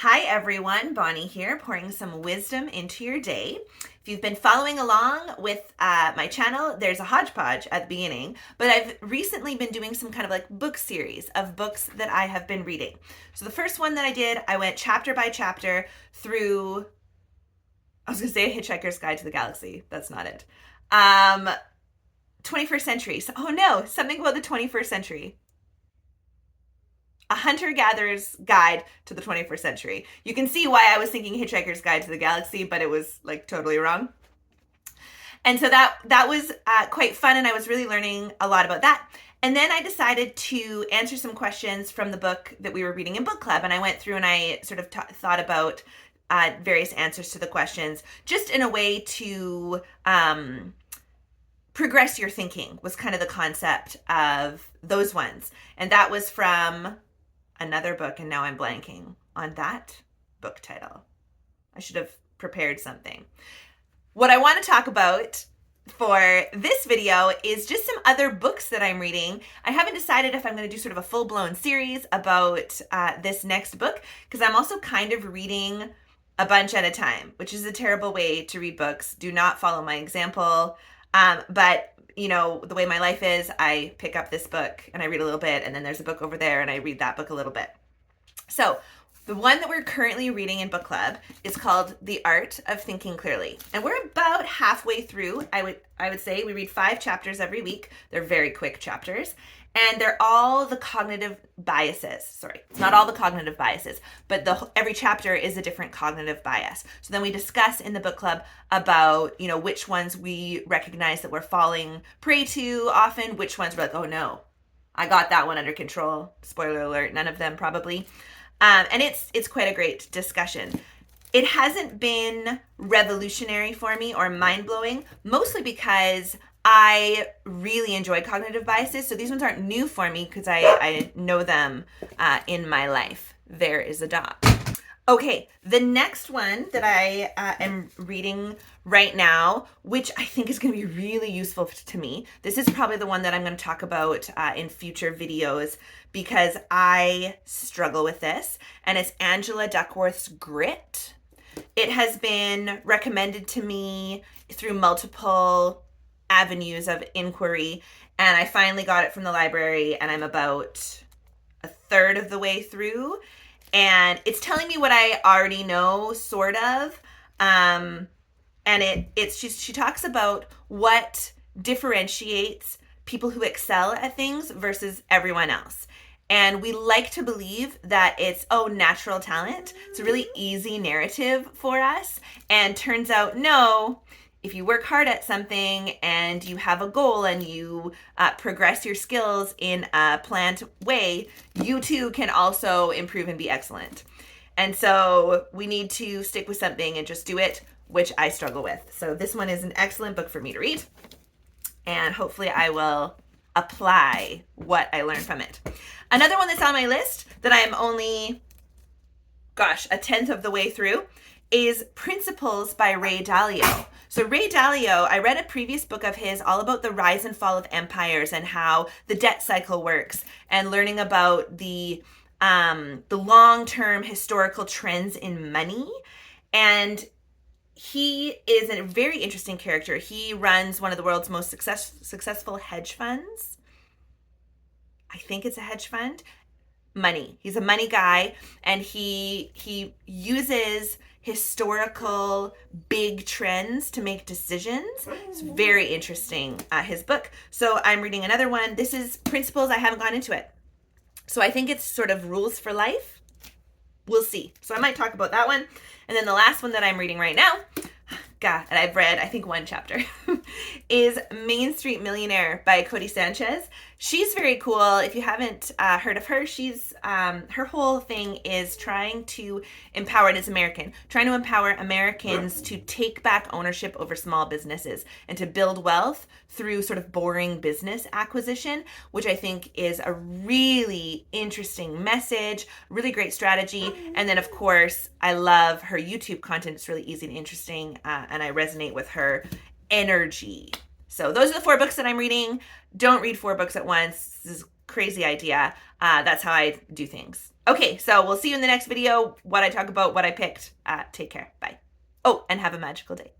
Hi everyone, Bonnie here, pouring some wisdom into your day. If you've been following along with my channel, there's a hodgepodge at the beginning, but I've recently been doing some kind of like book series of books that I have been reading. So the first one that I did, I went chapter by chapter through, I was gonna say A Hitchhiker's Guide to the Galaxy. That's not it. 21st century. So, oh no, something about the 21st century. A hunter-gatherer's guide to the 21st century. You can see why I was thinking Hitchhiker's Guide to the Galaxy, but it was like totally wrong. And so that was quite fun, and I was really learning a lot about that. And then I decided to answer some questions from the book that we were reading in book club, and I went through and I sort of thought about various answers to the questions, just in a way to progress your thinking was kind of the concept of those ones. And that was from another book, and now I'm blanking on that book title. I should have prepared something. What I want to talk about for this video is just some other books that I'm reading. I haven't decided if I'm going to do sort of a full-blown series about this next book, because I'm also kind of reading a bunch at a time, which is a terrible way to read books. Do not follow my example. But you know, the way my life is, I pick up this book and I read a little bit, and then there's a book over there and I read that book a little bit. So the one that we're currently reading in book club is called The Art of Thinking Clearly. And we're about halfway through. I would say we read 5 chapters every week. They're very quick chapters. And they're all the cognitive biases. Sorry, it's not all the cognitive biases, but every chapter is a different cognitive bias. So then we discuss in the book club about, you know, which ones we recognize that we're falling prey to often, which ones we're like, oh no, I got that one under control. Spoiler alert, none of them probably. And it's quite a great discussion. It hasn't been revolutionary for me or mind-blowing, mostly because I really enjoy cognitive biases. So these ones aren't new for me because I know them in my life. There is a dog. Okay, the next one that I am reading right now, which I think is going to be really useful to me. This is probably the one that I'm going to talk about in future videos because I struggle with this. And it's Angela Duckworth's Grit. It has been recommended to me through multiple avenues of inquiry, and I finally got it from the library, and I'm about a third of the way through, and it's telling me what I already know, sort of. And she talks about what differentiates people who excel at things versus everyone else. And we like to believe that it's, oh, natural talent. It's a really easy narrative for us. And turns out, no, if you work hard at something and you have a goal and you progress your skills in a planned way, you too can also improve and be excellent. And so we need to stick with something and just do it, which I struggle with. So this one is an excellent book for me to read. And hopefully I will apply what I learned from it. Another one that's on my list that I'm only, a tenth of the way through is Principles by Ray Dalio. So Ray Dalio, I read a previous book of his all about the rise and fall of empires and how the debt cycle works, and learning about the long-term historical trends in money. And he is a very interesting character. He runs one of the world's most successful hedge funds. I think it's a hedge fund. Money. He's a money guy, and he uses historical big trends to make decisions. It's very interesting, his book. So I'm reading another one. This is Principles. I haven't gone into it. So I think it's sort of rules for life. We'll see. So I might talk about that one. And then the last one that I'm reading right now, and I've read, I think, one chapter, is Main Street Millionaire by Codie Sanchez. She's very cool. If you haven't heard of her, she's her whole thing is trying to empower, and it's American, trying to empower Americans to take back ownership over small businesses and to build wealth through sort of boring business acquisition, which I think is a really interesting message, really great strategy. And then, of course, I love her YouTube content. It's really easy and interesting, and I resonate with her energy. So those are the 4 books that I'm reading. Don't read 4 books at once. This is a crazy idea. That's how I do things. Okay, so we'll see you in the next video. What I talk about, what I picked. Take care. Bye. Oh, and have a magical day.